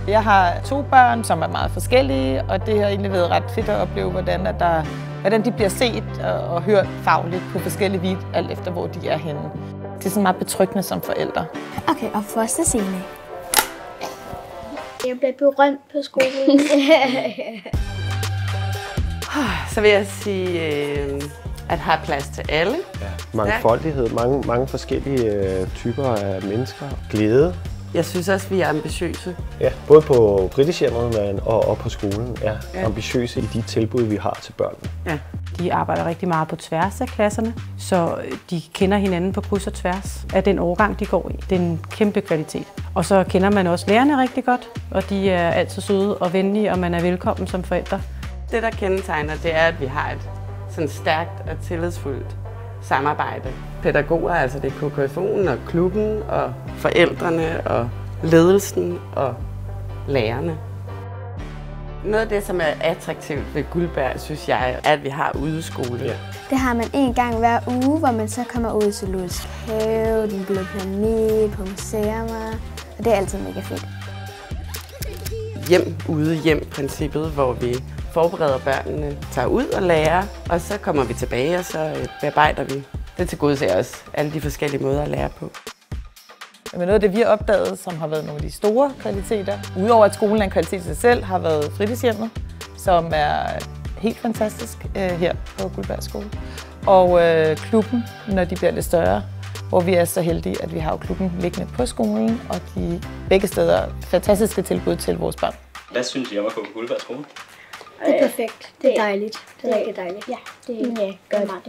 Jeg har 2 børn, som er meget forskellige, og det har egentlig været ret fedt at opleve, hvordan de bliver set og hørt fagligt på forskellige vis, alt efter hvor de er henne. Det er sådan meget betryggende som forældre. Okay, og første scene. Jeg blev berømt på skolen. Så vil jeg sige, at have plads til alle. Ja. Mangfoldighed, mange forskellige typer af mennesker. Glæde. Jeg synes også, vi er ambitiøse. Ja, både på fritidshjemmet og på skolen. Ja, ambitiøse i de tilbud, vi har til børnene. Ja. De arbejder rigtig meget på tværs af klasserne, så de kender hinanden på kryds og tværs af den årgang, de går i. Det er en kæmpe kvalitet. Og så kender man også lærerne rigtig godt, og de er altid søde og venlige, og man er velkommen som forældre. Det, der kendetegner, det er, at vi har et sådan stærkt og tillidsfuldt samarbejde. Pædagoger, altså det er KKF'en og klubben og forældrene og ledelsen og lærerne. Noget af det, som er attraktivt ved Guldberg, synes jeg, er, at vi har udeskole. Ja. Det har man en gang hver uge, hvor man så kommer ud til Zoologisk Have, Den Blå Planet, på museer, og det er altid mega fedt. Hjem, ude, hjem-princippet, hvor vi forbereder børnene, tager ud og lærer, og så kommer vi tilbage, og så bearbejder vi. Det tilgodeser os alle de forskellige måder at lære på. Men noget af det, vi har opdaget, som har været nogle af de store kvaliteter, udover at skolen er en kvalitet i sig selv, har været fritidshjemmet, som er helt fantastisk her på Guldberg Skole. Og klubben, når de bliver lidt større, hvor vi er så heldige, at vi har klubben liggende på skolen, og de begge steder fantastiske tilbud til vores børn. Hvad synes I om at gå på Guldberg Skole? Det er perfekt. Det er dejligt. Det er rigtig dejligt. Ja, det gør meget.